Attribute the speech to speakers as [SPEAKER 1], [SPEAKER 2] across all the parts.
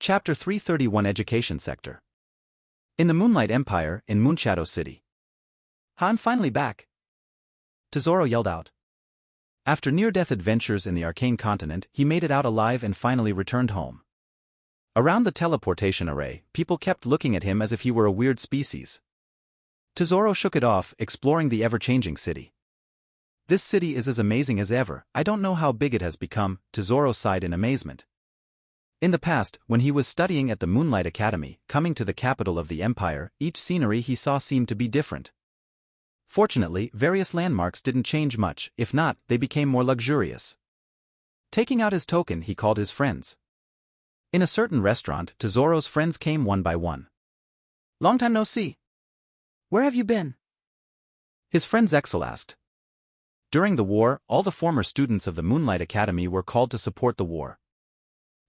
[SPEAKER 1] Chapter 331 Education Sector. In the Moonlight Empire, in Moonshadow City. I'm finally back, Tesoro yelled out. After near-death adventures in the Arcane Continent, he made it out alive and finally returned home. Around the teleportation array, people kept looking at him as if he were a weird species. Tesoro shook it off, exploring the ever-changing city. This city is as amazing as ever. I don't know how big it has become, Tesoro sighed in amazement. In the past, when he was studying at the Moonlight Academy, coming to the capital of the Empire, each scenery he saw seemed to be different. Fortunately, various landmarks didn't change much, if not, they became more luxurious. Taking out his token, he called his friends. In a certain restaurant, Tesoro's friends came one by one. Long time no see. Where have you been? His friend Zexel asked. During the war, all the former students of the Moonlight Academy were called to support the war.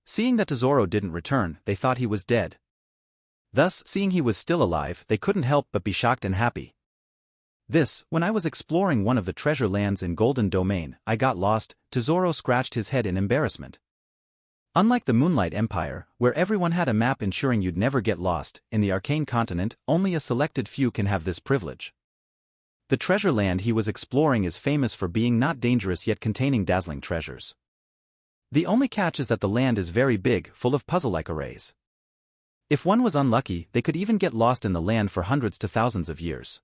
[SPEAKER 1] Seeing that Tesoro didn't return, they thought he was dead. Thus, seeing he was still alive, they couldn't help but be shocked and happy. When I was exploring one of the treasure lands in Golden Domain, I got lost. Tesoro scratched his head in embarrassment. Unlike the Moonlight Empire, where everyone had a map ensuring you'd never get lost, in the Arcane Continent, only a selected few can have this privilege. The treasure land he was exploring is famous for being not dangerous yet containing dazzling treasures. The only catch is that the land is very big, full of puzzle-like arrays. If one was unlucky, they could even get lost in the land for hundreds to thousands of years.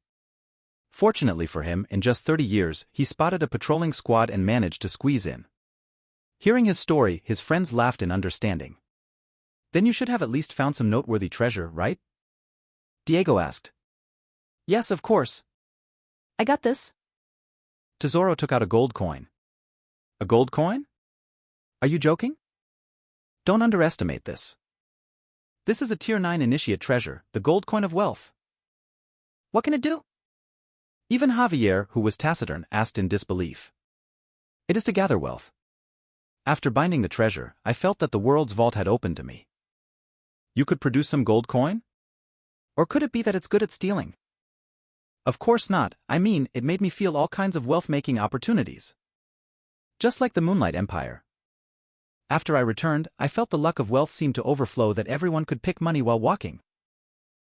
[SPEAKER 1] Fortunately for him, in just 30 years, he spotted a patrolling squad and managed to squeeze in. Hearing his story, his friends laughed in understanding. Then you should have at least found some noteworthy treasure, right? Diego asked. Yes, of course.
[SPEAKER 2] I got this.
[SPEAKER 1] Tesoro took out a gold coin. A gold coin? Are you joking? Don't underestimate this. This is a Tier 9 Initiate treasure, the gold coin of wealth.
[SPEAKER 2] What can it do?
[SPEAKER 1] Even Javier, who was taciturn, asked in disbelief. It is to gather wealth. After binding the treasure, I felt that the world's vault had opened to me. You could produce some gold coin? Or could it be that it's good at stealing? Of course not. I mean, it made me feel all kinds of wealth-making opportunities. Just like the Moonlight Empire. After I returned, I felt the luck of wealth seemed to overflow that everyone could pick money while walking.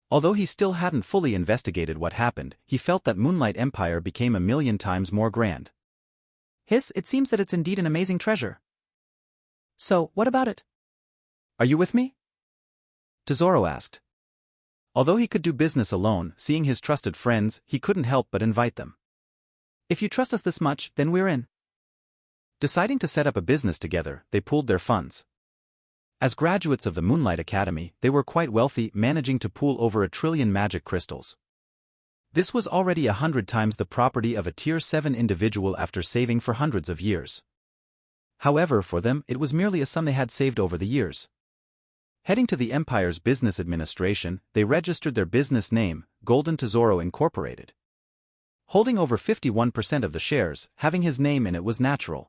[SPEAKER 1] Although he still hadn't fully investigated what happened, he felt that Moonlight Empire became 1,000,000 times more grand.
[SPEAKER 2] It seems that it's indeed an amazing treasure. So, what about it?
[SPEAKER 1] Are you with me? Tesoro asked. Although he could do business alone, seeing his trusted friends, he couldn't help but invite them.
[SPEAKER 2] If you trust us this much, then we're in.
[SPEAKER 1] Deciding to set up a business together, they pooled their funds. As graduates of the Moonlight Academy, they were quite wealthy, managing to pool over 1 trillion magic crystals. This was already 100 times the property of a Tier 7 individual after saving for hundreds of years. However, for them, it was merely a sum they had saved over the years. Heading to the Empire's business administration, they registered their business name, Golden Tesoro Incorporated. Holding over 51% of the shares, having his name in it was natural.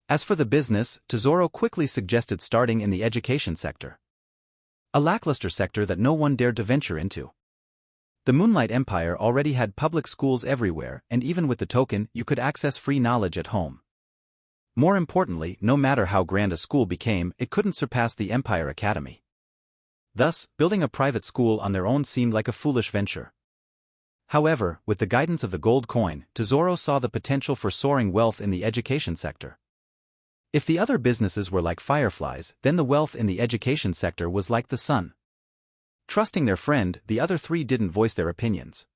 [SPEAKER 1] As for the business, Tesoro quickly suggested starting in the education sector. A lackluster sector that no one dared to venture into. The Moonlight Empire already had public schools everywhere, and even with the token, you could access free knowledge at home. More importantly, no matter how grand a school became, it couldn't surpass the Empire Academy. Thus, building a private school on their own seemed like a foolish venture. However, with the guidance of the gold coin, Tesoro saw the potential for soaring wealth in the education sector. If the other businesses were like fireflies, then the wealth in the education sector was like the sun. Trusting their friend, the other three didn't voice their opinions.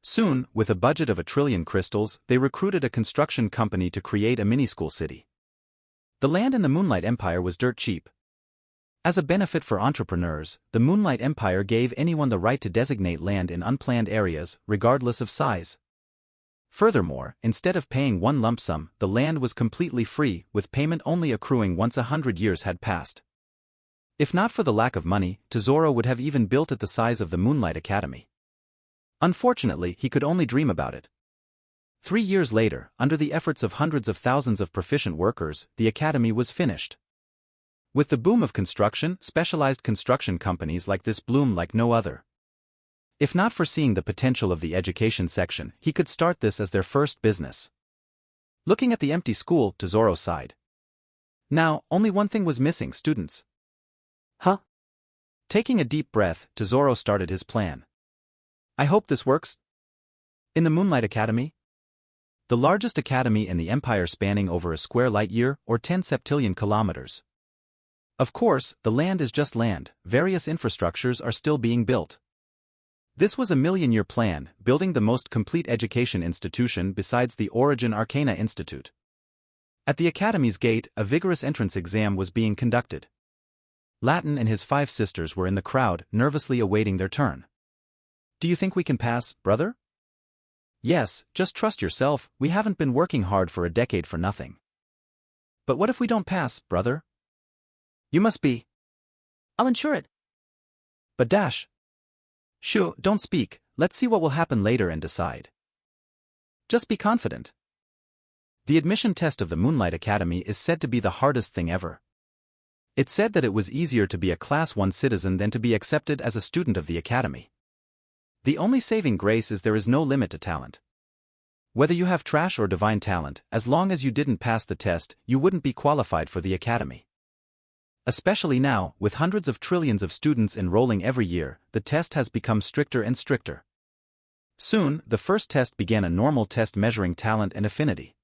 [SPEAKER 1] Soon, with a budget of 1 trillion crystals, they recruited a construction company to create a mini-school city. The land in the Moonlight Empire was dirt cheap. As a benefit for entrepreneurs, the Moonlight Empire gave anyone the right to designate land in unplanned areas, regardless of size. Furthermore, instead of paying one lump sum, the land was completely free, with payment only accruing once 100 years had passed. If not for the lack of money, Tesoro would have even built it the size of the Moonlight Academy. Unfortunately, he could only dream about it. 3 years later, under the efforts of hundreds of thousands of proficient workers, the academy was finished. With the boom of construction, specialized construction companies like this bloom like no other. If not for seeing the potential of the education section, he could start this as their first business. Looking at the empty school, Tesoro sighed. Now, only one thing was missing: students.
[SPEAKER 2] Huh?
[SPEAKER 1] Taking a deep breath, Tesoro started his plan. I hope this works. In the Moonlight Academy? The largest academy in the Empire, spanning over a square light year or 10 septillion kilometers. Of course, the land is just land, various infrastructures are still being built. This was a million-year plan, building the most complete education institution besides the Origin Arcana Institute. At the Academy's gate, a vigorous entrance exam was being conducted. Latin and his 5 sisters were in the crowd, nervously awaiting their turn. Do you think we can pass, brother? Yes, just trust yourself, we haven't been working hard for a decade for nothing. But what if we don't pass, brother? You must be.
[SPEAKER 2] I'll ensure it.
[SPEAKER 1] But Dash. Shoo, don't speak, let's see what will happen later and decide. Just be confident. The admission test of the Moonlight Academy is said to be the hardest thing ever. It said that it was easier to be a Class 1 citizen than to be accepted as a student of the Academy. The only saving grace is there is no limit to talent. Whether you have trash or divine talent, as long as you didn't pass the test, you wouldn't be qualified for the Academy. Especially now, with hundreds of trillions of students enrolling every year, the test has become stricter and stricter. Soon, the first test began, a normal test measuring talent and affinity.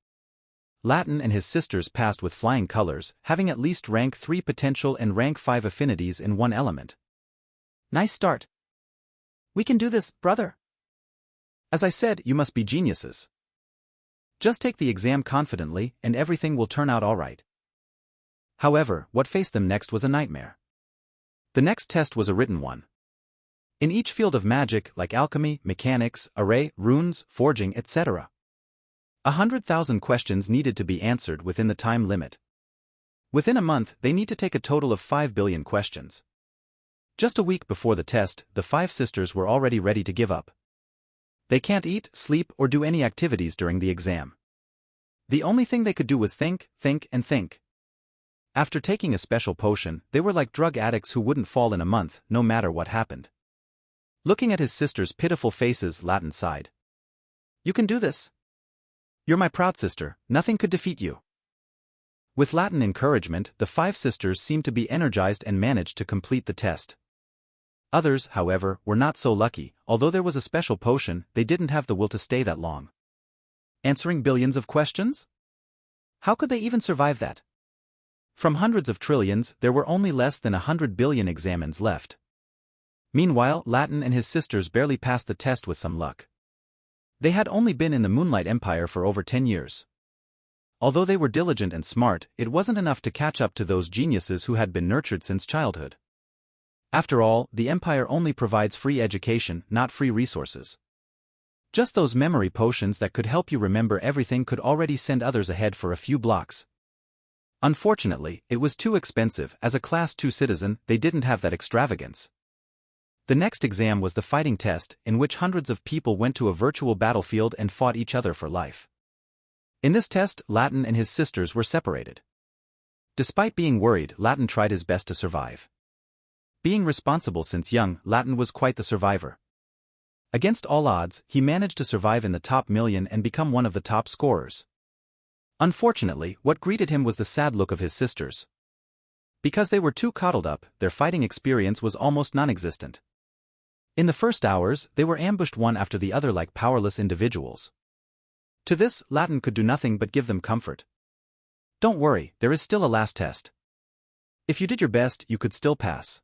[SPEAKER 1] Latin and his sisters passed with flying colors, having at least rank 3 potential and rank 5 affinities in one element.
[SPEAKER 2] Nice start. We can do this, brother.
[SPEAKER 1] As I said, you must be geniuses. Just take the exam confidently, and everything will turn out all right. However, what faced them next was a nightmare. The next test was a written one. In each field of magic, like alchemy, mechanics, array, runes, forging, etc. 100,000 questions needed to be answered within the time limit. Within a month, they need to take a total of 5 billion questions. Just a week before the test, the 5 sisters were already ready to give up. They can't eat, sleep, or do any activities during the exam. The only thing they could do was think, and think. After taking a special potion, they were like drug addicts who wouldn't fall in a month, no matter what happened. Looking at his sisters' pitiful faces, Latin sighed. You can do this. You're my proud sister, nothing could defeat you. With Latin encouragement, the 5 sisters seemed to be energized and managed to complete the test. Others, however, were not so lucky. Although there was a special potion, they didn't have the will to stay that long. Answering billions of questions? How could they even survive that? From hundreds of trillions, there were only less than 100 billion examines left. Meanwhile, Latin and his sisters barely passed the test with some luck. They had only been in the Moonlight Empire for over 10 years. Although they were diligent and smart, it wasn't enough to catch up to those geniuses who had been nurtured since childhood. After all, the Empire only provides free education, not free resources. Just those memory potions that could help you remember everything could already send others ahead for a few blocks. Unfortunately, it was too expensive. As a Class 2 citizen, they didn't have that extravagance. The next exam was the fighting test, in which hundreds of people went to a virtual battlefield and fought each other for life. In this test, Latin and his sisters were separated. Despite being worried, Latin tried his best to survive. Being responsible since young, Latin was quite the survivor. Against all odds, he managed to survive in the top million and become one of the top scorers. Unfortunately, what greeted him was the sad look of his sisters. Because they were too coddled up, their fighting experience was almost non-existent. In the first hours, they were ambushed one after the other like powerless individuals. To this, Latin could do nothing but give them comfort. Don't worry, there is still a last test. If you did your best, you could still pass.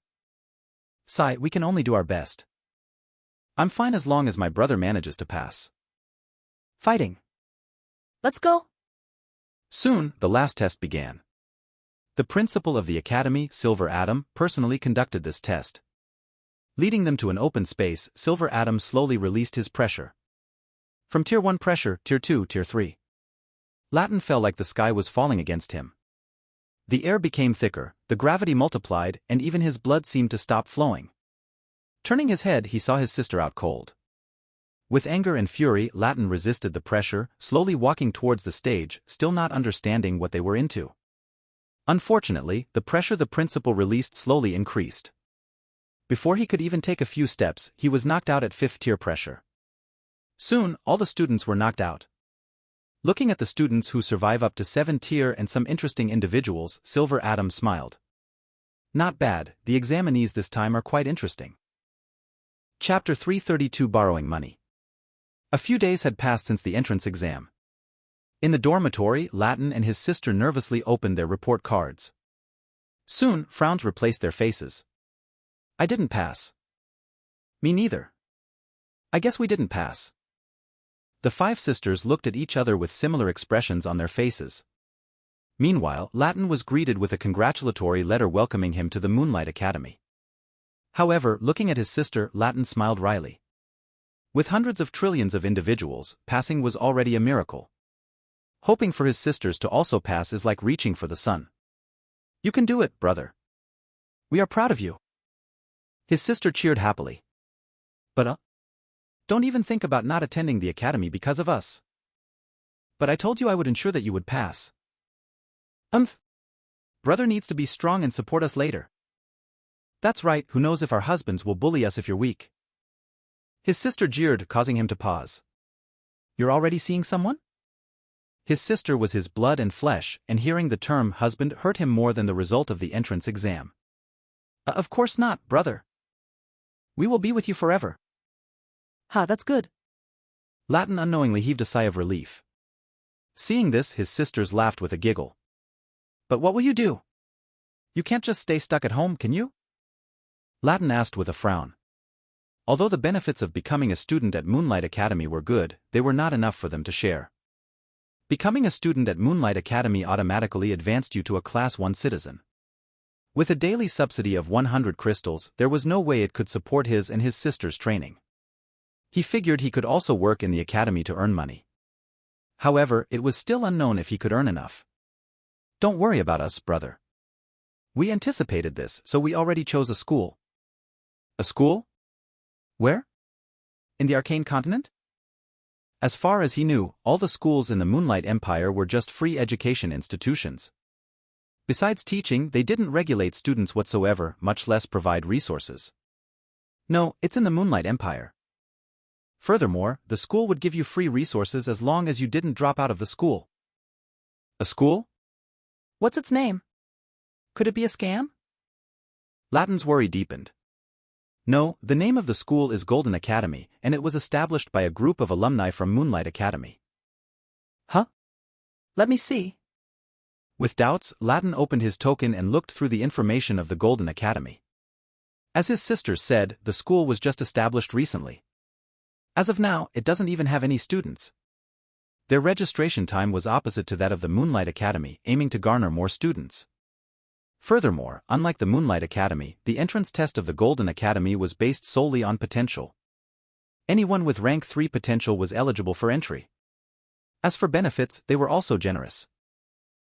[SPEAKER 1] Sigh, we can only do our best. I'm fine as long as my brother manages to pass. Fighting.
[SPEAKER 2] Let's go.
[SPEAKER 1] Soon, the last test began. The principal of the Academy, Silver Atom, personally conducted this test. Leading them to an open space, Silver Atom slowly released his pressure. From Tier 1 pressure, Tier 2, Tier 3. Latin felt like the sky was falling against him. The air became thicker, the gravity multiplied, and even his blood seemed to stop flowing. Turning his head, he saw his sister out cold. With anger and fury, Latin resisted the pressure, slowly walking towards the stage, still not understanding what they were into. Unfortunately, the pressure the principal released slowly increased. Before he could even take a few steps, he was knocked out at 5th tier pressure. Soon, all the students were knocked out. Looking at the students who survive up to 7th tier and some interesting individuals, Silver Atom smiled. Not bad, the examinees this time are quite interesting. Chapter 332 Borrowing Money. A few days had passed since the entrance exam. In the dormitory, Latin and his sister nervously opened their report cards. Soon, frowns replaced their faces. I didn't pass. Me neither. I guess we didn't pass. The five sisters looked at each other with similar expressions on their faces. Meanwhile, Latin was greeted with a congratulatory letter welcoming him to the Moonlight Academy. However, looking at his sister, Latin smiled wryly. With hundreds of trillions of individuals, passing was already a miracle. Hoping for his sisters to also pass is like reaching for the sun. You can do it, brother. We are proud of you. His sister cheered happily. But don't even think about not attending the academy because of us. But I told you I would ensure that you would pass. Brother needs to be strong and support us later. That's right, who knows if our husbands will bully us if you're weak. His sister jeered, causing him to pause. You're already seeing someone? His sister was his blood and flesh, and hearing the term husband hurt him more than the result of the entrance exam. Of course not, brother. We will be with you forever.
[SPEAKER 2] Ha, that's good.
[SPEAKER 1] Latin unknowingly heaved a sigh of relief. Seeing this, his sisters laughed with a giggle. But what will you do? You can't just stay stuck at home, can you? Latin asked with a frown. Although the benefits of becoming a student at Moonlight Academy were good, they were not enough for them to share. Becoming a student at Moonlight Academy automatically advanced you to a Class 1 citizen. With a daily subsidy of 100 crystals, there was no way it could support his and his sister's training. He figured he could also work in the academy to earn money. However, it was still unknown if he could earn enough. Don't worry about us, brother. We anticipated this, so we already chose a school. A school? Where? In the Arcane Continent? As far as he knew, all the schools in the Moonlight Empire were just free education institutions. Besides teaching, they didn't regulate students whatsoever, much less provide resources. No, it's in the Moonlight Empire. Furthermore, the school would give you free resources as long as you didn't drop out of the school. A school?
[SPEAKER 2] What's its name? Could it be a scam?
[SPEAKER 1] Latin's worry deepened. No, the name of the school is Golden Academy, and it was established by a group of alumni from Moonlight Academy.
[SPEAKER 2] Huh? Let me see.
[SPEAKER 1] With doubts, Latin opened his token and looked through the information of the Golden Academy. As his sisters said, the school was just established recently. As of now, it doesn't even have any students. Their registration time was opposite to that of the Moonlight Academy, aiming to garner more students. Furthermore, unlike the Moonlight Academy, the entrance test of the Golden Academy was based solely on potential. Anyone with rank 3 potential was eligible for entry. As for benefits, they were also generous.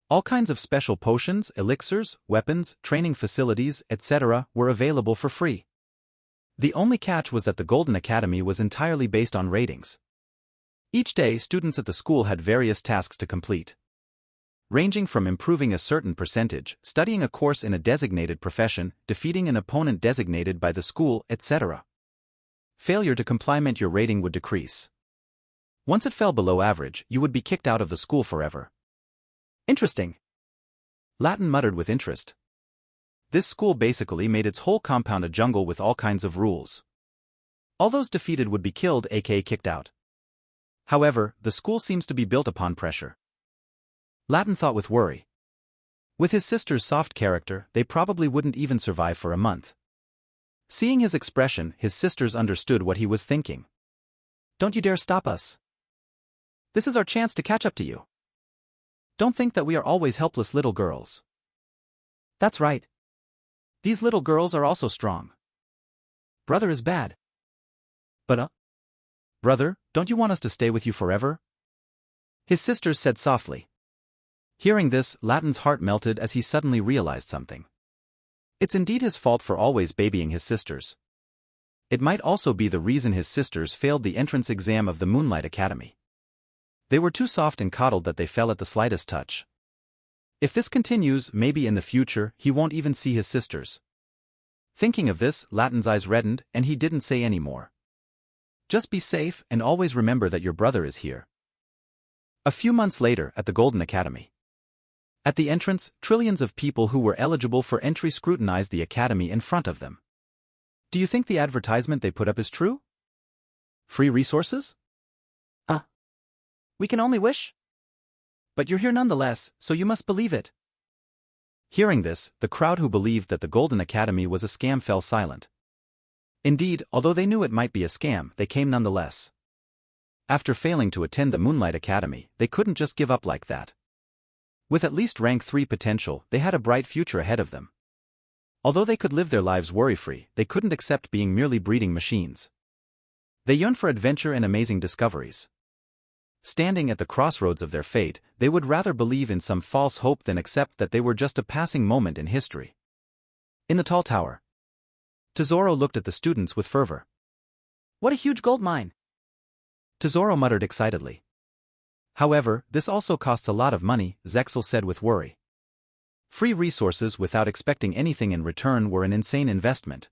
[SPEAKER 1] All kinds of special potions, elixirs, weapons, training facilities, etc. were available for free. The only catch was that the Golden Academy was entirely based on ratings. Each day, students at the school had various tasks to complete, ranging from improving a certain percentage, studying a course in a designated profession, defeating an opponent designated by the school, etc. Failure to comply meant your rating would decrease. Once it fell below average, you would be kicked out of the school forever. Interesting. Latin muttered with interest. This school basically made its whole compound a jungle with all kinds of rules. All those defeated would be killed, aka kicked out. However, the school seems to be built upon pressure. Latin thought with worry. With his sister's soft character, they probably wouldn't even survive for a month. Seeing his expression, his sisters understood what he was thinking. Don't you dare stop us. This is our chance to catch up to you. Don't think that we are always helpless little girls. That's right. These little girls are also strong. Brother is bad. But brother, don't you want us to stay with you forever? His sisters said softly. Hearing this, Latin's heart melted as he suddenly realized something. It's indeed his fault for always babying his sisters. It might also be the reason his sisters failed the entrance exam of the Moonlight Academy. They were too soft and coddled that they fell at the slightest touch. If this continues, maybe in the future, he won't even see his sisters. Thinking of this, Latin's eyes reddened, and he didn't say any more. Just be safe and always remember that your brother is here. A few months later, at the Golden Academy. At the entrance, trillions of people who were eligible for entry scrutinized the academy in front of them. Do you think the advertisement they put up is true? Free resources?
[SPEAKER 2] We can only wish. But you're here nonetheless, so you must believe it.
[SPEAKER 1] Hearing this, the crowd who believed that the Golden Academy was a scam fell silent. Indeed, although they knew it might be a scam, they came nonetheless. After failing to attend the Moonlight Academy, they couldn't just give up like that. With at least rank 3 potential, they had a bright future ahead of them. Although they could live their lives worry-free, they couldn't accept being merely breeding machines. They yearned for adventure and amazing discoveries. Standing at the crossroads of their fate, they would rather believe in some false hope than accept that they were just a passing moment in history. In the tall tower, Tesoro looked at the students with fervor.
[SPEAKER 2] What a huge gold mine!
[SPEAKER 1] Tesoro muttered excitedly. However, this also costs a lot of money, Zexel said with worry. Free resources without expecting anything in return were an insane investment.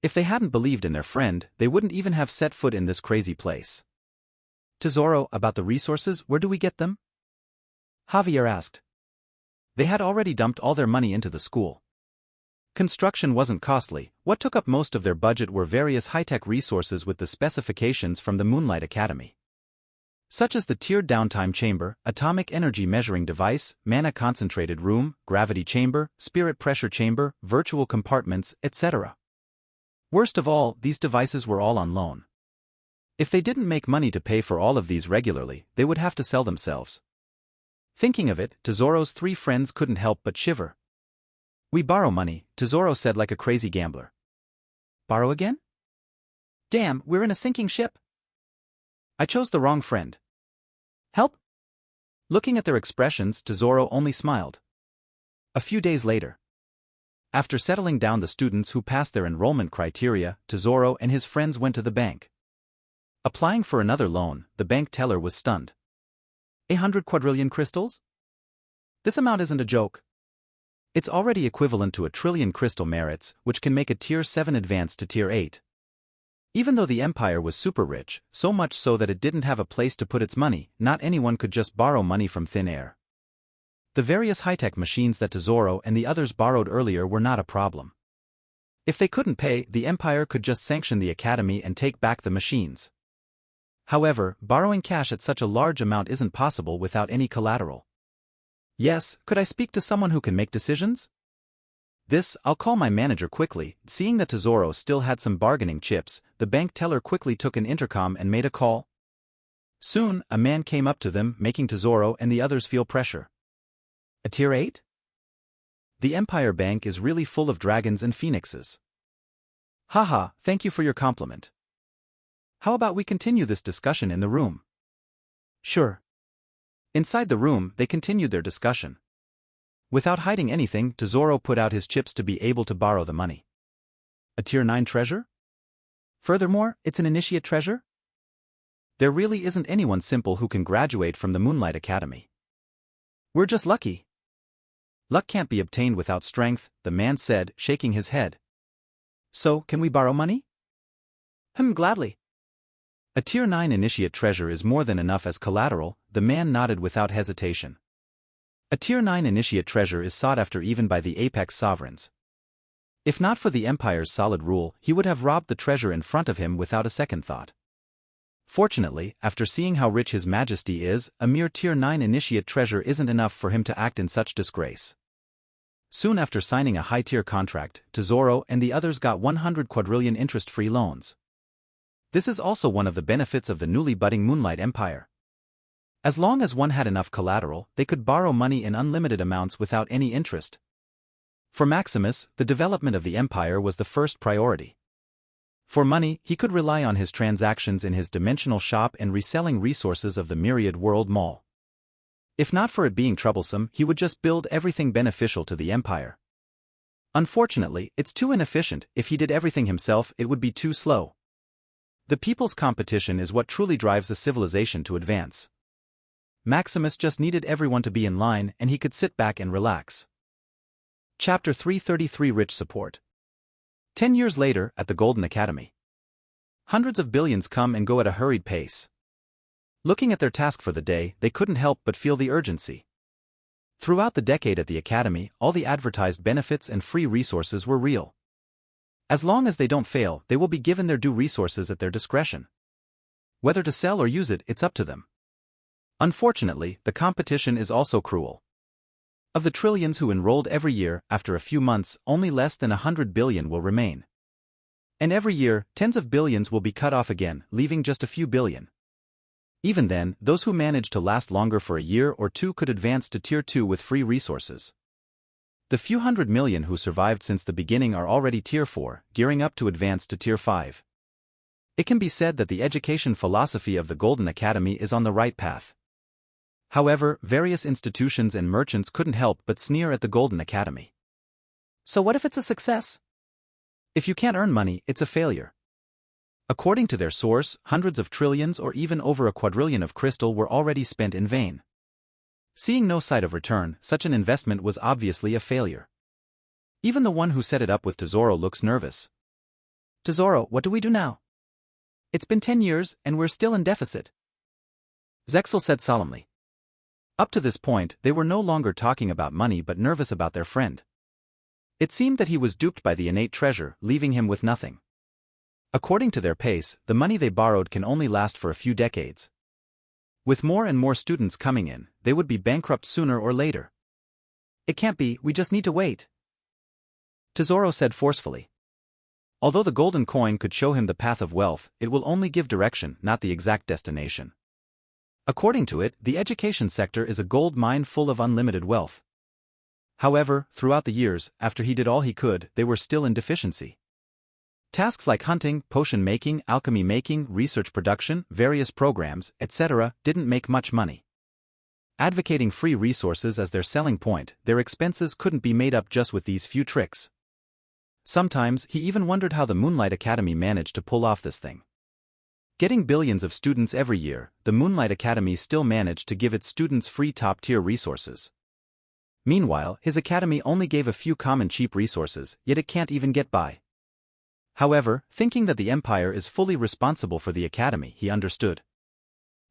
[SPEAKER 1] If they hadn't believed in their friend, they wouldn't even have set foot in this crazy place. Tesoro, about the resources, where do we get them? Javier asked. They had already dumped all their money into the school. Construction wasn't costly. What took up most of their budget were various high-tech resources with the specifications from the Moonlight Academy, such as the tiered downtime chamber, atomic energy measuring device, mana concentrated room, gravity chamber, spirit pressure chamber, virtual compartments, etc. Worst of all, these devices were all on loan. If they didn't make money to pay for all of these regularly, they would have to sell themselves. Thinking of it, Tesoro's 3 friends couldn't help but shiver. We borrow money, Tesoro said like a crazy gambler.
[SPEAKER 2] Borrow again? Damn, we're in a sinking ship.
[SPEAKER 1] I chose the wrong friend.
[SPEAKER 2] Help?
[SPEAKER 1] Looking at their expressions, Tesoro only smiled. A few days later, after settling down the students who passed their enrollment criteria, Tesoro and his friends went to the bank. Applying for another loan, the bank teller was stunned. 100 quadrillion crystals? This amount isn't a joke. It's already equivalent to 1 trillion crystal merits, which can make a Tier 7 advance to Tier 8. Even though the Empire was super rich, so much so that it didn't have a place to put its money, not anyone could just borrow money from thin air. The various high-tech machines that Tesoro and the others borrowed earlier were not a problem. If they couldn't pay, the Empire could just sanction the Academy and take back the machines. However, borrowing cash at such a large amount isn't possible without any collateral. Yes, could I speak to someone who can make decisions? I'll call my manager quickly. Seeing that Tesoro still had some bargaining chips, the bank teller quickly took an intercom and made a call. Soon, a man came up to them, making Tesoro and the others feel pressure. A Tier 8? The Empire Bank is really full of dragons and phoenixes. Haha, thank you for your compliment. How about we continue this discussion in the room? Sure. Inside the room, they continued their discussion. Without hiding anything, Tesoro put out his chips to be able to borrow the money. A Tier 9 treasure? Furthermore, it's an initiate treasure? There really isn't anyone simple who can graduate from the Moonlight Academy. We're just lucky. Luck can't be obtained without strength, the man said, shaking his head. So, can we borrow money?
[SPEAKER 2] Gladly.
[SPEAKER 1] A Tier 9 initiate treasure is more than enough as collateral, the man nodded without hesitation. A Tier 9 initiate treasure is sought after even by the Apex sovereigns. If not for the Empire's solid rule, he would have robbed the treasure in front of him without a second thought. Fortunately, after seeing how rich His Majesty is, a mere Tier 9 initiate treasure isn't enough for him to act in such disgrace. Soon after signing a high-tier contract, Tesoro and the others got 100 quadrillion interest-free loans. This is also one of the benefits of the newly budding Moonlight Empire. As long as one had enough collateral, they could borrow money in unlimited amounts without any interest. For Maximus, the development of the Empire was the first priority. For money, he could rely on his transactions in his dimensional shop and reselling resources of the Myriad World Mall. If not for it being troublesome, he would just build everything beneficial to the Empire. Unfortunately, it's too inefficient. If he did everything himself, it would be too slow. The people's competition is what truly drives a civilization to advance. Maximus just needed everyone to be in line and he could sit back and relax. Chapter 333 Rich Support. 10 years later, at the Golden Academy. Hundreds of billions come and go at a hurried pace. Looking at their task for the day, they couldn't help but feel the urgency. Throughout the decade at the Academy, all the advertised benefits and free resources were real. As long as they don't fail, they will be given their due resources at their discretion. Whether to sell or use it, it's up to them. Unfortunately, the competition is also cruel. Of the trillions who enrolled every year, after a few months, only less than 100 billion will remain. And every year, tens of billions will be cut off again, leaving just a few billion. Even then, those who manage to last longer for a year or two could advance to Tier 2 with free resources. The few 100 million who survived since the beginning are already Tier 4, gearing up to advance to Tier 5. It can be said that the education philosophy of the Golden Academy is on the right path. However, various institutions and merchants couldn't help but sneer at the Golden Academy.
[SPEAKER 2] So what if it's a success?
[SPEAKER 1] If you can't earn money, it's a failure. According to their source, hundreds of trillions or even over a quadrillion of crystal were already spent in vain. Seeing no sight of return, such an investment was obviously a failure. Even the one who set it up with Tesoro looks nervous.
[SPEAKER 2] Tesoro, what do we do now? It's been 10 years, and we're still in deficit.
[SPEAKER 1] Zexal said solemnly. Up to this point, they were no longer talking about money but nervous about their friend. It seemed that he was duped by the innate treasure, leaving him with nothing. According to their pace, the money they borrowed can only last for a few decades. With more and more students coming in, they would be bankrupt sooner or later.
[SPEAKER 2] It can't be, we just need to wait.
[SPEAKER 1] Tesoro said forcefully. Although the golden coin could show him the path of wealth, it will only give direction, not the exact destination. According to it, the education sector is a gold mine full of unlimited wealth. However, throughout the years, after he did all he could, they were still in deficiency. Tasks like hunting, potion making, alchemy making, research production, various programs, etc., didn't make much money. Advocating free resources as their selling point, their expenses couldn't be made up just with these few tricks. Sometimes, he even wondered how the Moonlight Academy managed to pull off this thing. Getting billions of students every year, the Moonlight Academy still managed to give its students free top-tier resources. Meanwhile, his academy only gave a few common cheap resources, yet it can't even get by. However, thinking that the Empire is fully responsible for the academy, he understood.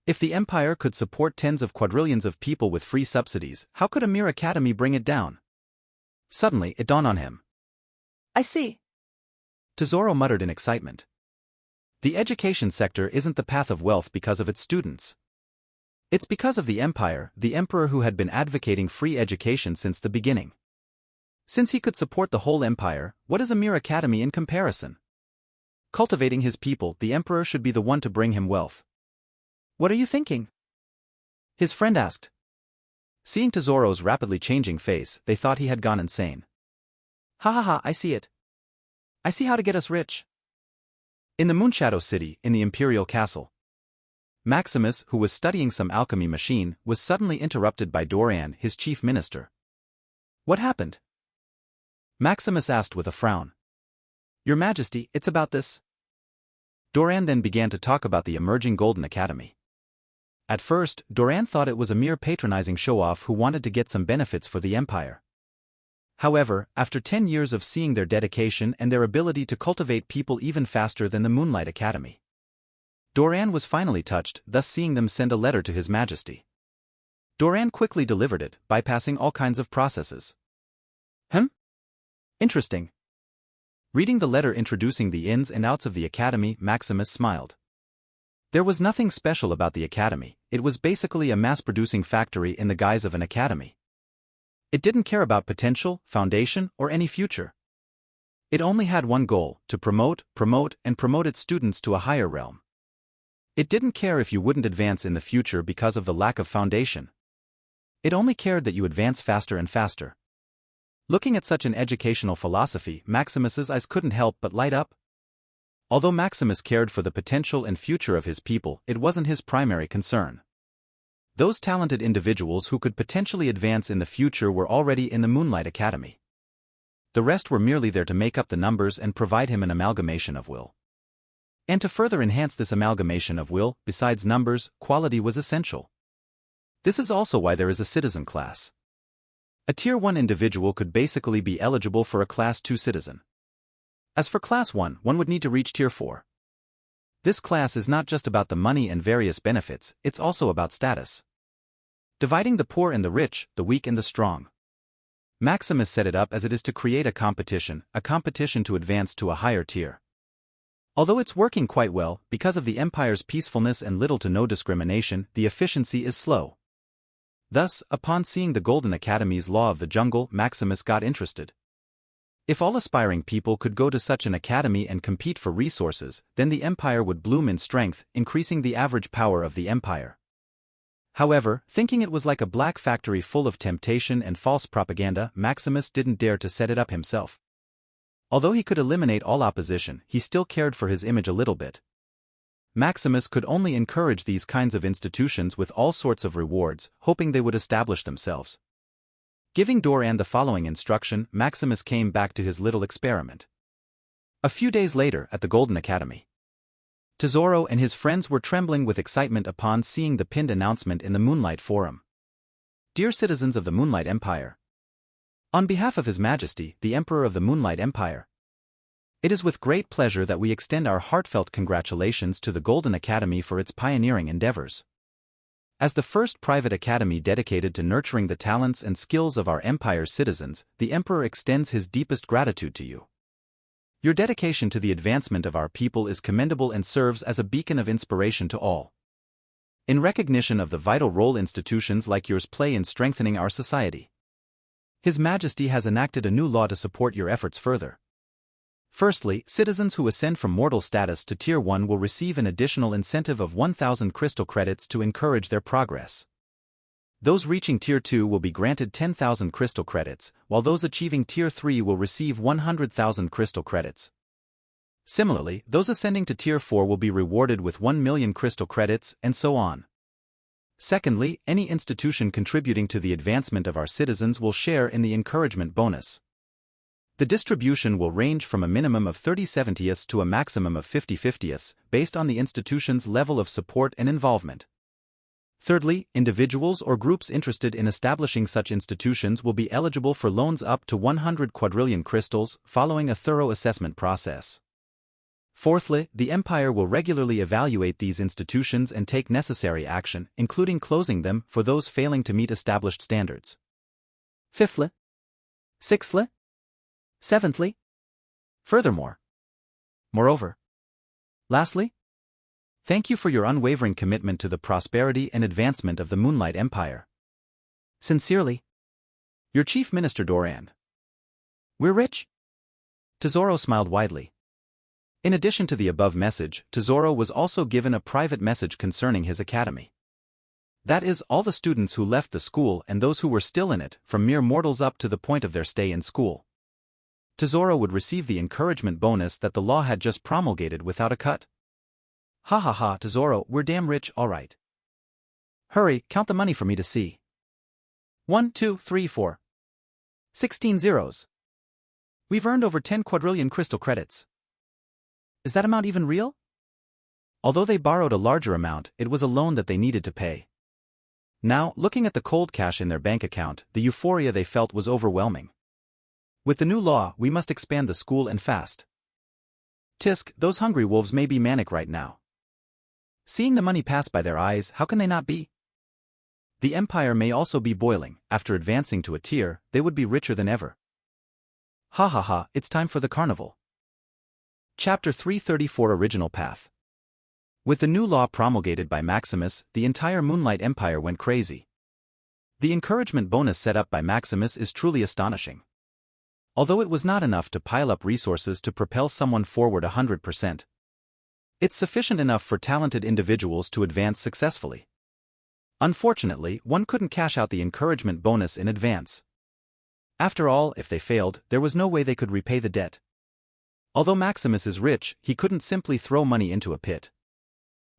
[SPEAKER 1] If the Empire could support tens of quadrillions of people with free subsidies, how could a mere academy bring it down? Suddenly, it dawned on him.
[SPEAKER 2] I see.
[SPEAKER 1] Tesoro muttered in excitement. The education sector isn't the path of wealth because of its students. It's because of the Empire, the Emperor who had been advocating free education since the beginning. Since he could support the whole Empire, what is a mere academy in comparison? Cultivating his people, the Emperor should be the one to bring him wealth.
[SPEAKER 2] What are you thinking?
[SPEAKER 1] His friend asked. Seeing Tesoro's rapidly changing face, they thought he had gone insane.
[SPEAKER 2] Ha ha ha, I see it. I see how to get us rich.
[SPEAKER 1] In the Moonshadow City, in the Imperial Castle, Maximus, who was studying some alchemy machine, was suddenly interrupted by Doran, his chief minister.
[SPEAKER 2] What happened?
[SPEAKER 1] Maximus asked with a frown.
[SPEAKER 2] Your Majesty, it's about this.
[SPEAKER 1] Doran then began to talk about the emerging Golden Academy. At first, Doran thought it was a mere patronizing show-off who wanted to get some benefits for the Empire. However, after 10 years of seeing their dedication and their ability to cultivate people even faster than the Moonlight Academy, Doran was finally touched, thus seeing them send a letter to His Majesty. Doran quickly delivered it, bypassing all kinds of processes. Interesting. Reading the letter introducing the ins and outs of the Academy, Maximus smiled. There was nothing special about the Academy, it was basically a mass-producing factory in the guise of an academy. It didn't care about potential, foundation, or any future. It only had one goal, to promote its students to a higher realm. It didn't care if you wouldn't advance in the future because of the lack of foundation. It only cared that you advance faster and faster. Looking at such an educational philosophy, Maximus's eyes couldn't help but light up. Although Maximus cared for the potential and future of his people, it wasn't his primary concern. Those talented individuals who could potentially advance in the future were already in the Moonlight Academy. The rest were merely there to make up the numbers and provide him an amalgamation of will. And to further enhance this amalgamation of will, besides numbers, quality was essential. This is also why there is a citizen class. A Tier 1 individual could basically be eligible for a Class 2 citizen. As for Class 1, one would need to reach Tier 4. This class is not just about the money and various benefits, it's also about status. dividing the poor and the rich, the weak and the strong. Maximus set it up as it is to create a competition to advance to a higher tier. Although it's working quite well, because of the empire's peacefulness and little to no discrimination, the efficiency is slow. Thus, upon seeing the Golden Academy's law of the jungle, Maximus got interested. If all aspiring people could go to such an academy and compete for resources, then the empire would bloom in strength, increasing the average power of the empire. However, thinking it was like a black factory full of temptation and false propaganda, Maximus didn't dare to set it up himself. Although he could eliminate all opposition, he still cared for his image a little bit. Maximus could only encourage these kinds of institutions with all sorts of rewards, hoping they would establish themselves. Giving Doran the following instruction, Maximus came back to his little experiment. A few days later, at the Golden Academy, Tesoro and his friends were trembling with excitement upon seeing the pinned announcement in the Moonlight Forum. Dear citizens of the Moonlight Empire, on behalf of His Majesty, the Emperor of the Moonlight Empire, it is with great pleasure that we extend our heartfelt congratulations to the Golden Academy for its pioneering endeavors. As the first private academy dedicated to nurturing the talents and skills of our empire's citizens, the Emperor extends his deepest gratitude to you. Your dedication to the advancement of our people is commendable and serves as a beacon of inspiration to all. In recognition of the vital role institutions like yours play in strengthening our society, His Majesty has enacted a new law to support your efforts further. Firstly, citizens who ascend from mortal status to Tier 1 will receive an additional incentive of 1,000 crystal credits to encourage their progress. Those reaching Tier 2 will be granted 10,000 crystal credits, while those achieving Tier 3 will receive 100,000 crystal credits. Similarly, those ascending to Tier 4 will be rewarded with 1 million crystal credits, and so on. Secondly, any institution contributing to the advancement of our citizens will share in the encouragement bonus. The distribution will range from a minimum of 30/70ths to a maximum of 50/50ths, based on the institution's level of support and involvement. Thirdly, individuals or groups interested in establishing such institutions will be eligible for loans up to 100 quadrillion crystals, following a thorough assessment process. Fourthly, the Empire will regularly evaluate these institutions and take necessary action, including closing them for those failing to meet established standards. Fifthly, sixthly, seventhly. Moreover, lastly, thank you for your unwavering commitment to the prosperity and advancement of the Moonlight Empire. Sincerely, your Chief Minister Doran. We're rich? Tesoro smiled widely. In addition to the above message, Tesoro was also given a private message concerning his academy. That is, all the students who left the school and those who were still in it, from mere mortals up to the point of their stay in school, Tesoro would receive the encouragement bonus that the law had just promulgated without a cut. Ha ha ha, Tesoro, we're damn rich, alright. Hurry, count the money for me to see. 1, 2, 3, 4. 16 zeros. We've earned over 10 quadrillion crystal credits. Is that amount even real? Although they borrowed a larger amount, it was a loan that they needed to pay. Now, looking at the cold cash in their bank account, the euphoria they felt was overwhelming. With the new law, we must expand the school and fast. Tisk, those hungry wolves may be manic right now. Seeing the money pass by their eyes, how can they not be? The Empire may also be boiling. After advancing to a tier, they would be richer than ever. Ha ha ha, it's time for the carnival. Chapter 334 Original Path. With the new law promulgated by Maximus, the entire Moonlight Empire went crazy. The encouragement bonus set up by Maximus is truly astonishing. Although it was not enough to pile up resources to propel someone forward 100%, it's sufficient enough for talented individuals to advance successfully. Unfortunately, one couldn't cash out the encouragement bonus in advance. After all, if they failed, there was no way they could repay the debt. Although Maximus is rich, he couldn't simply throw money into a pit.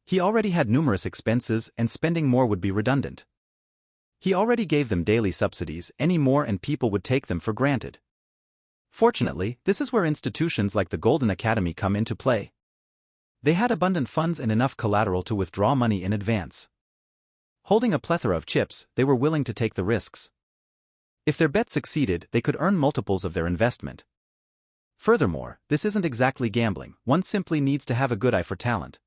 [SPEAKER 1] He already had numerous expenses, and spending more would be redundant. He already gave them daily subsidies, any more and people would take them for granted. Fortunately, this is where institutions like the Golden Academy come into play. They had abundant funds and enough collateral to withdraw money in advance. Holding a plethora of chips, they were willing to take the risks. If their bet succeeded, they could earn multiples of their investment. Furthermore, this isn't exactly gambling, one simply needs to have a good eye for talent.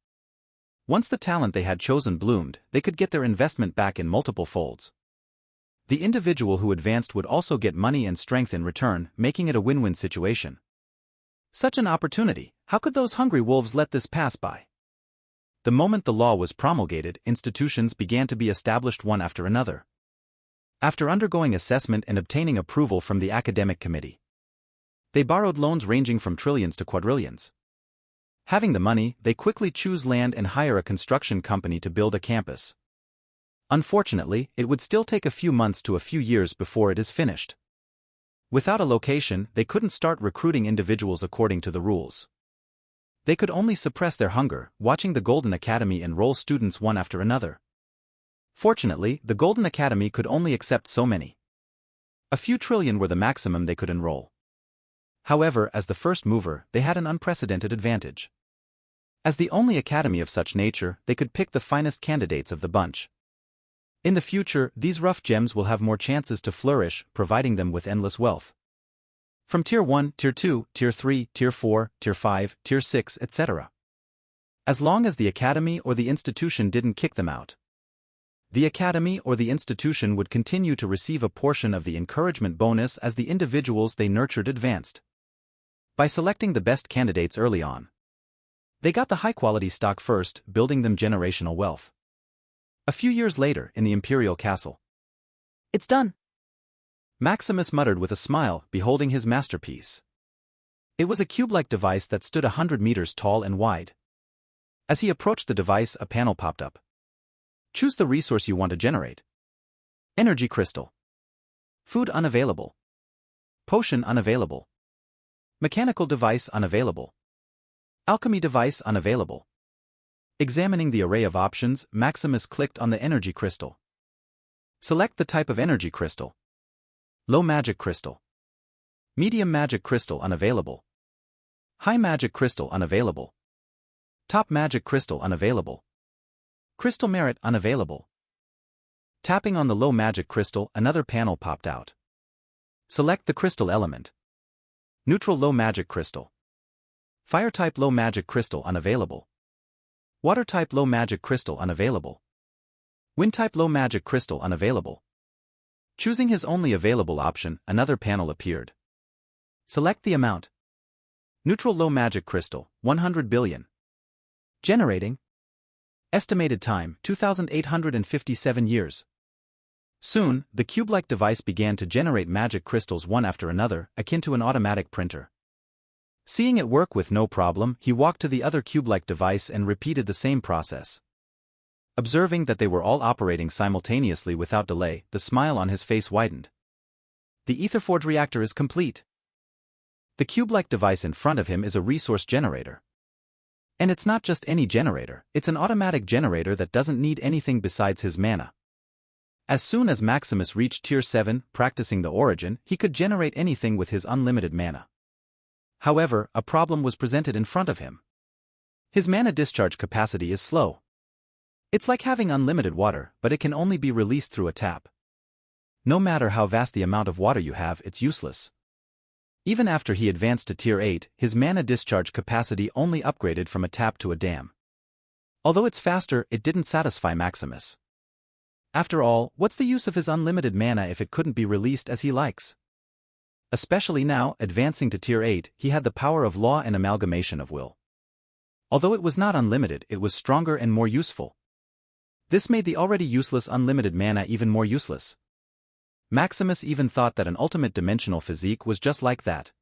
[SPEAKER 1] Once the talent they had chosen bloomed, they could get their investment back in multiple folds. The individual who advanced would also get money and strength in return, making it a win-win situation.
[SPEAKER 2] Such an opportunity, how could those hungry wolves let this pass by?
[SPEAKER 1] The moment the law was promulgated, institutions began to be established one after another. After undergoing assessment and obtaining approval from the academic committee, they borrowed loans ranging from trillions to quadrillions. Having the money, they quickly choose land and hire a construction company to build a campus. Unfortunately, it would still take a few months to a few years before it is finished. Without a location, they couldn't start recruiting individuals according to the rules. They could only suppress their hunger, watching the Golden Academy enroll students one after another. Fortunately, the Golden Academy could only accept so many. A few trillion were the maximum they could enroll. However, as the first mover, they had an unprecedented advantage. As the only academy of such nature, they could pick the finest candidates of the bunch. In the future, these rough gems will have more chances to flourish, providing them with endless wealth. From Tier 1, Tier 2, Tier 3, Tier 4, Tier 5, Tier 6, etc. As long as the academy or the institution didn't kick them out. The academy or the institution would continue to receive a portion of the encouragement bonus as the individuals they nurtured advanced. By selecting the best candidates early on, they got the high-quality stock first, building them generational wealth. A few years later, in the imperial castle,
[SPEAKER 2] "It's done,"
[SPEAKER 1] Maximus muttered with a smile, beholding his masterpiece. It was a cube-like device that stood 100 meters tall and wide. As he approached the device, a panel popped up. Choose the resource you want to generate. Energy crystal. Food unavailable. Potion unavailable. Mechanical device unavailable. Alchemy device unavailable. Examining the array of options, Maximus clicked on the energy crystal. Select the type of energy crystal. Low magic crystal. Medium magic crystal unavailable. High magic crystal unavailable. Top magic crystal unavailable. Crystal merit unavailable. Tapping on the low magic crystal, another panel popped out. Select the crystal element. Neutral low magic crystal. Fire type low magic crystal unavailable. Water type low magic crystal unavailable. Wind type low magic crystal unavailable. Choosing his only available option, another panel appeared. Select the amount. Neutral low magic crystal, 100 billion. Generating. Estimated time, 2,857 years. Soon, the cube-like device began to generate magic crystals one after another, akin to an automatic printer. Seeing it work with no problem, he walked to the other cube-like device and repeated the same process. Observing that they were all operating simultaneously without delay, the smile on his face widened. The Aetherforge reactor is complete. The cube-like device in front of him is a resource generator. And it's not just any generator, it's an automatic generator that doesn't need anything besides his mana. As soon as Maximus reached Tier 7, practicing the origin, he could generate anything with his unlimited mana. However, a problem was presented in front of him. His mana discharge capacity is slow. It's like having unlimited water, but it can only be released through a tap. No matter how vast the amount of water you have, it's useless. Even after he advanced to Tier 8, his mana discharge capacity only upgraded from a tap to a dam. Although it's faster, it didn't satisfy Maximus. After all, what's the use of his unlimited mana if it couldn't be released as he likes? Especially now, advancing to Tier 8, he had the power of law and amalgamation of will. Although it was not unlimited, it was stronger and more useful. This made the already useless unlimited mana even more useless. Maximus even thought that an ultimate dimensional physique was just like that.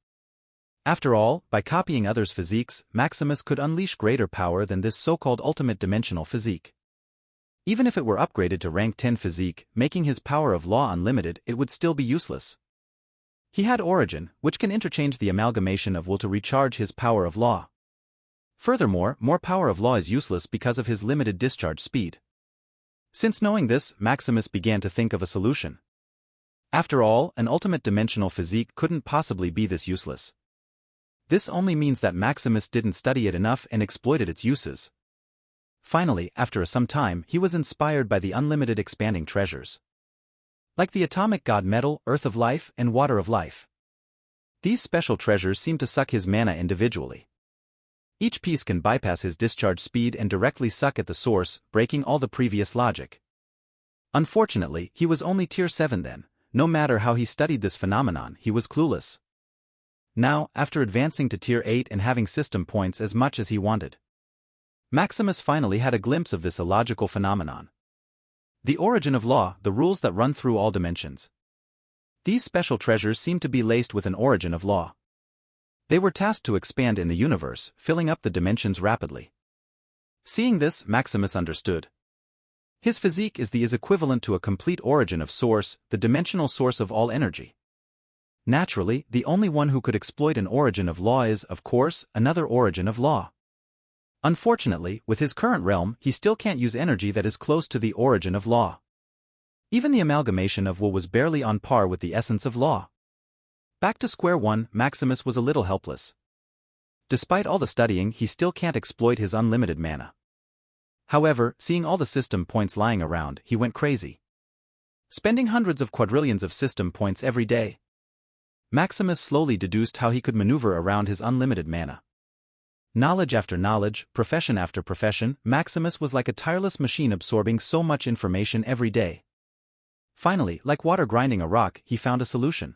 [SPEAKER 1] After all, by copying others' physiques, Maximus could unleash greater power than this so-called ultimate dimensional physique. Even if it were upgraded to rank 10 physique, making his power of law unlimited, it would still be useless. He had Origin, which can interchange the amalgamation of will to recharge his power of law. Furthermore, more power of law is useless because of his limited discharge speed. Since knowing this, Maximus began to think of a solution. After all, an ultimate dimensional physique couldn't possibly be this useless. This only means that Maximus didn't study it enough and exploited its uses. Finally, after some time, he was inspired by the unlimited expanding treasures. Like the atomic god metal, earth of life, and water of life. These special treasures seem to suck his mana individually. Each piece can bypass his discharge speed and directly suck at the source, breaking all the previous logic. Unfortunately, he was only tier 7 then. No matter how he studied this phenomenon, he was clueless. Now, after advancing to tier 8 and having system points as much as he wanted, Maximus finally had a glimpse of this illogical phenomenon. The origin of law, the rules that run through all dimensions. These special treasures seemed to be laced with an origin of law. They were tasked to expand in the universe, filling up the dimensions rapidly. Seeing this, Maximus understood. His physique is equivalent to a complete origin of source, the dimensional source of all energy. Naturally, the only one who could exploit an origin of law is, of course, another origin of law. Unfortunately, with his current realm, he still can't use energy that is close to the origin of law. Even the amalgamation of will was barely on par with the essence of law. Back to square one, Maximus was a little helpless. Despite all the studying, he still can't exploit his unlimited mana. However, seeing all the system points lying around, he went crazy. Spending hundreds of quadrillions of system points every day, Maximus slowly deduced how he could maneuver around his unlimited mana. Knowledge after knowledge, profession after profession, Maximus was like a tireless machine absorbing so much information every day. Finally, like water grinding a rock, he found a solution.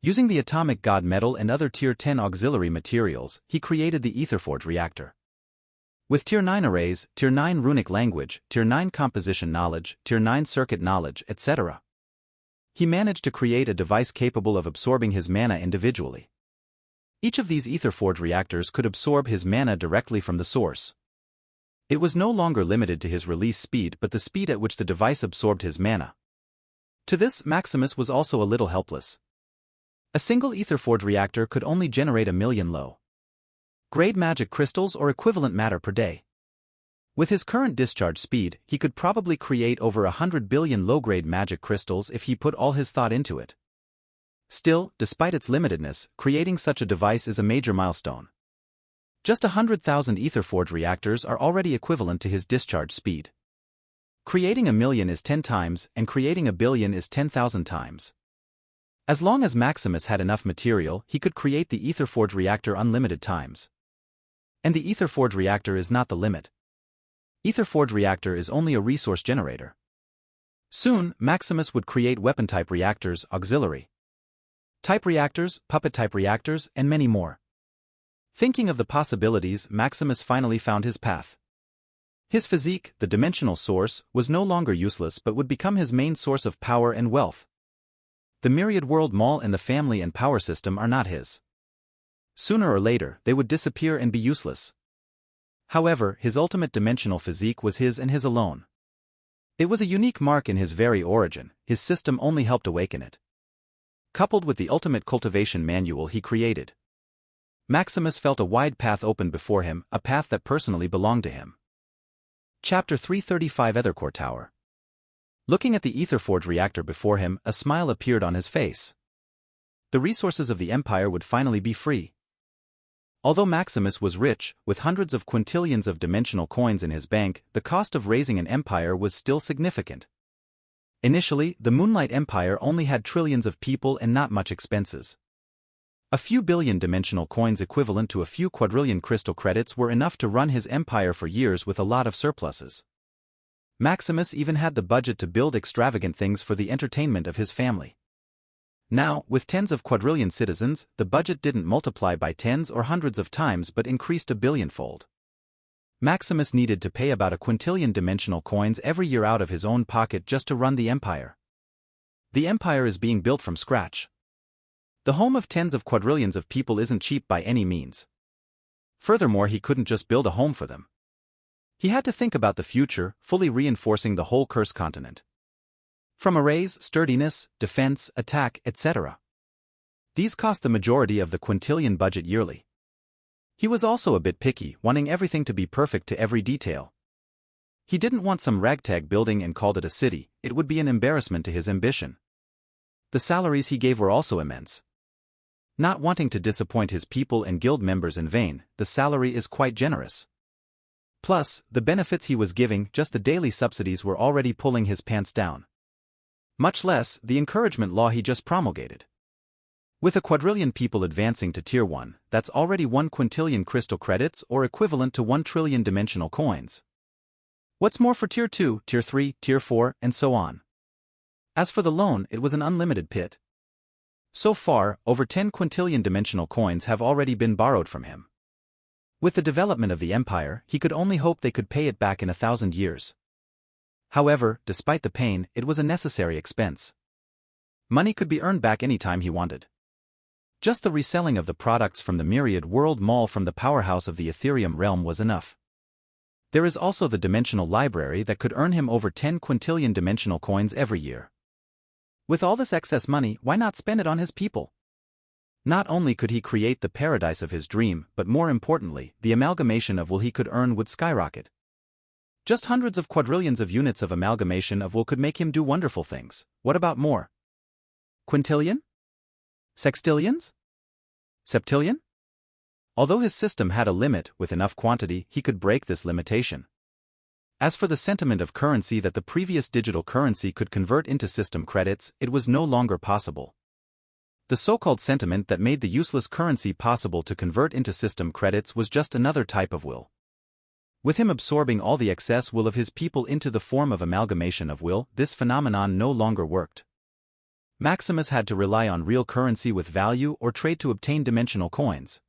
[SPEAKER 1] Using the atomic god metal and other tier 10 auxiliary materials, he created the Aetherforge reactor. With tier 9 arrays, tier 9 runic language, tier 9 composition knowledge, tier 9 circuit knowledge, etc., he managed to create a device capable of absorbing his mana individually. Each of these Aetherforge reactors could absorb his mana directly from the source. It was no longer limited to his release speed but the speed at which the device absorbed his mana. To this, Maximus was also a little helpless. A single Aetherforge reactor could only generate 1 million low-grade magic crystals or equivalent matter per day. With his current discharge speed, he could probably create over 100 billion low-grade magic crystals if he put all his thought into it. Still, despite its limitedness, creating such a device is a major milestone. Just 100,000 Aetherforge reactors are already equivalent to his discharge speed. Creating 1 million is 10 times, and creating 1 billion is 10,000 times. As long as Maximus had enough material, he could create the Aetherforge reactor unlimited times. And the Aetherforge reactor is not the limit. Aetherforge reactor is only a resource generator. Soon, Maximus would create weapon-type reactors, auxiliary type reactors, puppet-type reactors, and many more. Thinking of the possibilities, Maximus finally found his path. His physique, the dimensional source, was no longer useless but would become his main source of power and wealth. The myriad world mall and the family and power system are not his. Sooner or later, they would disappear and be useless. However, his ultimate dimensional physique was his and his alone. It was a unique mark in his very origin, his system only helped awaken it. Coupled with the ultimate cultivation manual he created, Maximus felt a wide path opened before him, a path that personally belonged to him. Chapter 335 Aethercore Tower. Looking at the Aetherforge reactor before him, a smile appeared on his face. The resources of the Empire would finally be free. Although Maximus was rich, with hundreds of quintillions of dimensional coins in his bank, the cost of raising an empire was still significant. Initially, the Moonlight Empire only had trillions of people and not much expenses. A few billion dimensional coins equivalent to a few quadrillion crystal credits were enough to run his empire for years with a lot of surpluses. Maximus even had the budget to build extravagant things for the entertainment of his family. Now, with tens of quadrillion citizens, the budget didn't multiply by tens or hundreds of times but increased a billionfold. Maximus needed to pay about a quintillion dimensional coins every year out of his own pocket just to run the empire. The empire is being built from scratch. The home of tens of quadrillions of people isn't cheap by any means. Furthermore, he couldn't just build a home for them. He had to think about the future, fully reinforcing the whole cursed continent. From arrays, sturdiness, defense, attack, etc. These cost the majority of the quintillion budget yearly. He was also a bit picky, wanting everything to be perfect to every detail. He didn't want some ragtag building and called it a city, it would be an embarrassment to his ambition. The salaries he gave were also immense. Not wanting to disappoint his people and guild members in vain, the salary is quite generous. Plus, the benefits he was giving, just the daily subsidies were already pulling his pants down. Much less, the encouragement law he just promulgated. With a quadrillion people advancing to Tier 1, that's already 1 quintillion crystal credits or equivalent to 1 trillion dimensional coins. What's more for Tier 2, Tier 3, Tier 4, and so on. As for the loan, it was an unlimited pit. So far, over 10 quintillion dimensional coins have already been borrowed from him. With the development of the empire, he could only hope they could pay it back in 1,000 years. However, despite the pain, it was a necessary expense. Money could be earned back any time he wanted. Just the reselling of the products from the Myriad World Mall from the powerhouse of the Ethereum realm was enough. There is also the dimensional library that could earn him over 10 quintillion dimensional coins every year. With all this excess money, why not spend it on his people? Not only could he create the paradise of his dream, but more importantly, the amalgamation of wool he could earn would skyrocket. Just hundreds of quadrillions of units of amalgamation of wool could make him do wonderful things. What about more? Quintillion? Sextillions? Septillion? Although his system had a limit, with enough quantity, he could break this limitation. As for the sentiment of currency that the previous digital currency could convert into system credits, it was no longer possible. The so-called sentiment that made the useless currency possible to convert into system credits was just another type of will. With him absorbing all the excess will of his people into the form of amalgamation of will, this phenomenon no longer worked. Maximus had to rely on real currency with value or trade to obtain dimensional coins.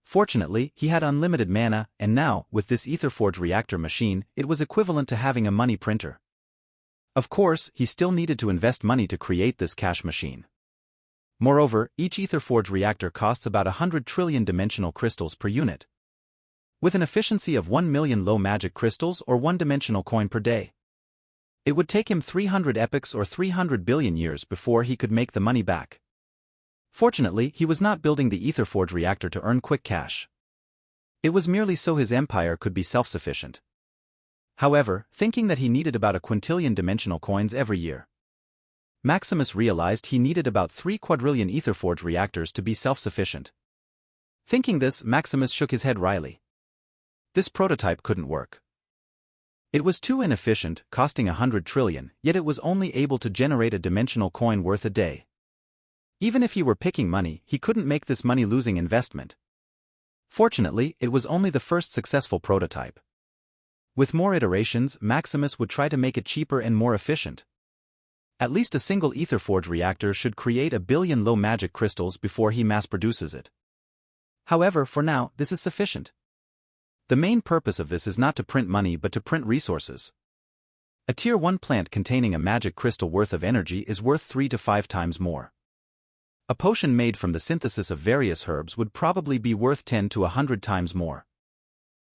[SPEAKER 1] Fortunately, he had unlimited mana, and now, with this Aetherforge reactor machine, it was equivalent to having a money printer. Of course, he still needed to invest money to create this cash machine. Moreover, each Aetherforge reactor costs about 100 trillion dimensional crystals per unit, with an efficiency of 1 million low magic crystals or 1 dimensional coin per day. It would take him 300 epochs or 300 billion years before he could make the money back. Fortunately, he was not building the Aetherforge reactor to earn quick cash. It was merely so his empire could be self-sufficient. However, thinking that he needed about a quintillion dimensional coins every year, Maximus realized he needed about 3 quadrillion Aetherforge reactors to be self-sufficient. Thinking this, Maximus shook his head wryly. This prototype couldn't work. It was too inefficient, costing 100 trillion, yet it was only able to generate a dimensional coin worth a day. Even if he were picking money, he couldn't make this money-losing investment. Fortunately, it was only the first successful prototype. With more iterations, Maximus would try to make it cheaper and more efficient. At least a single Aetherforge reactor should create 1 billion low magic crystals before he mass-produces it. However, for now, this is sufficient. The main purpose of this is not to print money but to print resources. A Tier 1 plant containing a magic crystal worth of energy is worth 3 to 5 times more. A potion made from the synthesis of various herbs would probably be worth 10 to 100 times more.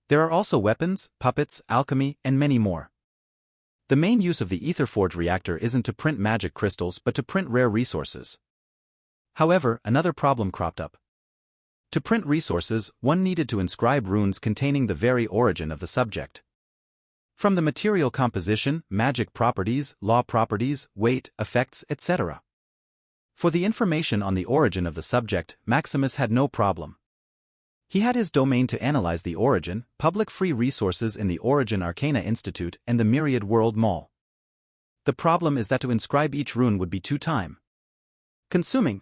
[SPEAKER 1] There are also weapons, puppets, alchemy, and many more. The main use of the Aetherforge reactor isn't to print magic crystals but to print rare resources. However, another problem cropped up. To print resources, one needed to inscribe runes containing the very origin of the subject. From the material composition, magic properties, law properties, weight, effects, etc. For the information on the origin of the subject, Maximus had no problem. He had his domain to analyze the origin, public free resources in the Origin Arcana Institute and the Myriad World Mall. The problem is that to inscribe each rune would be too time-consuming.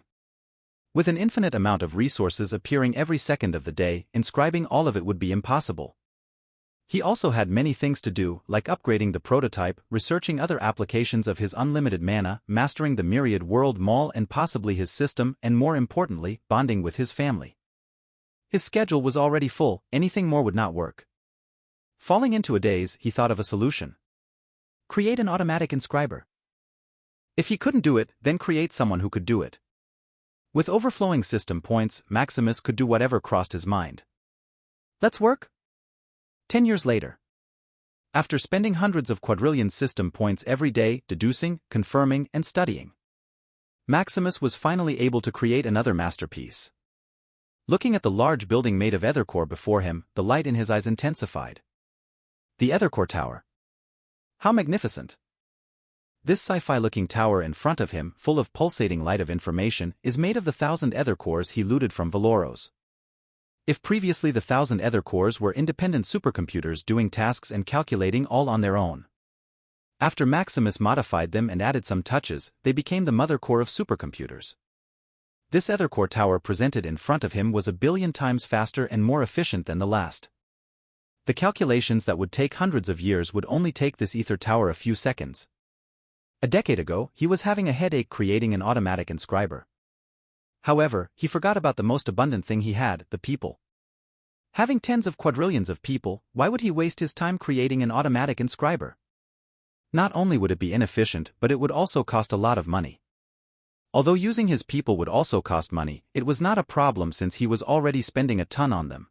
[SPEAKER 1] With an infinite amount of resources appearing every second of the day, inscribing all of it would be impossible. He also had many things to do, like upgrading the prototype, researching other applications of his unlimited mana, mastering the Myriad World Mall and possibly his system, and more importantly, bonding with his family. His schedule was already full, anything more would not work. Falling into a daze, he thought of a solution. Create an automatic inscriber. If he couldn't do it, then create someone who could do it. With overflowing system points, Maximus could do whatever crossed his mind. Let's work? 10 years later. After spending hundreds of quadrillion system points every day, deducing, confirming, and studying, Maximus was finally able to create another masterpiece. Looking at the large building made of Aethercore before him, the light in his eyes intensified. The Aethercore Tower. How magnificent! This sci-fi-looking tower in front of him, full of pulsating light of information, is made of the 1,000 Aethercores he looted from Valoros. If previously the 1,000 Aethercores were independent supercomputers doing tasks and calculating all on their own, after Maximus modified them and added some touches, they became the mother core of supercomputers. This Aethercore tower presented in front of him was 1 billion times faster and more efficient than the last. The calculations that would take hundreds of years would only take this ether tower a few seconds. A decade ago, he was having a headache creating an automatic inscriber. However, he forgot about the most abundant thing he had, the people. Having tens of quadrillions of people, why would he waste his time creating an automatic inscriber? Not only would it be inefficient, but it would also cost a lot of money. Although using his people would also cost money, it was not a problem since he was already spending a ton on them.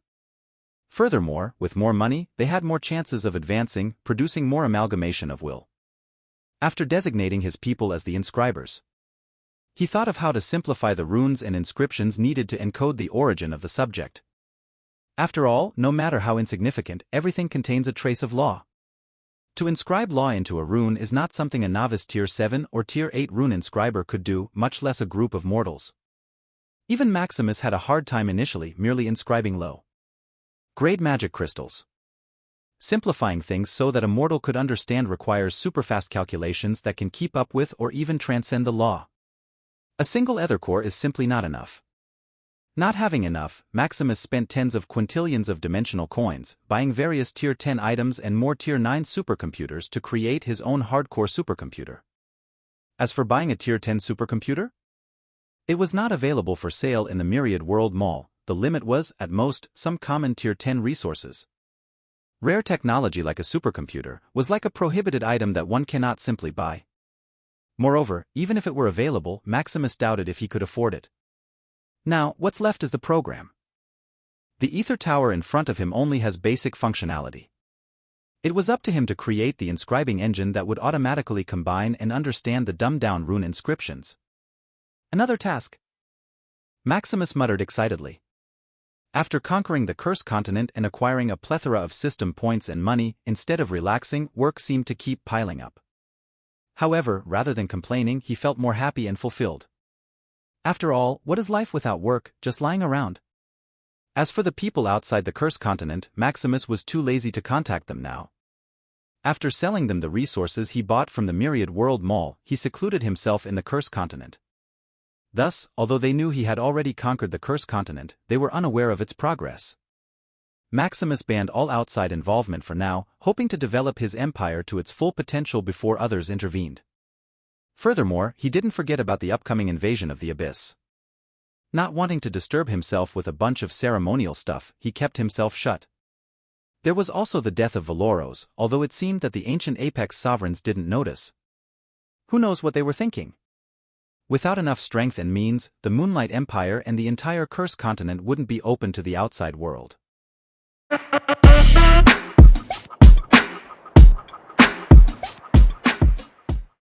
[SPEAKER 1] Furthermore, with more money, they had more chances of advancing, producing more amalgamation of will. After designating his people as the inscribers, he thought of how to simplify the runes and inscriptions needed to encode the origin of the subject. After all, no matter how insignificant, everything contains a trace of law. To inscribe law into a rune is not something a novice Tier 7 or Tier 8 rune inscriber could do, much less a group of mortals. Even Maximus had a hard time initially merely inscribing low-grade magic crystals. Simplifying things so that a mortal could understand requires superfast calculations that can keep up with or even transcend the law. A single Aethercore is simply not enough. Not having enough, Maximus spent tens of quintillions of dimensional coins, buying various Tier 10 items and more Tier 9 supercomputers to create his own hardcore supercomputer. As for buying a Tier 10 supercomputer, it was not available for sale in the Myriad World Mall. The limit was, at most, some common Tier 10 resources. Rare technology like a supercomputer was like a prohibited item that one cannot simply buy. Moreover, even if it were available, Maximus doubted if he could afford it. Now, what's left is the program. The ether tower in front of him only has basic functionality. It was up to him to create the inscribing engine that would automatically combine and understand the dumbed-down rune inscriptions. Another task, Maximus muttered excitedly. After conquering the cursed continent and acquiring a plethora of system points and money, instead of relaxing, work seemed to keep piling up. However, rather than complaining, he felt more happy and fulfilled. After all, what is life without work, just lying around? As for the people outside the cursed continent, Maximus was too lazy to contact them now. After selling them the resources he bought from the Myriad World Mall, he secluded himself in the cursed continent. Thus, although they knew he had already conquered the cursed continent, they were unaware of its progress. Maximus banned all outside involvement for now, hoping to develop his empire to its full potential before others intervened. Furthermore, he didn't forget about the upcoming invasion of the Abyss. Not wanting to disturb himself with a bunch of ceremonial stuff, he kept himself shut. There was also the death of Valoros, although it seemed that the ancient Apex sovereigns didn't notice. Who knows what they were thinking? Without enough strength and means, the Moonlight Empire and the entire Cursed Continent wouldn't be open to the outside world.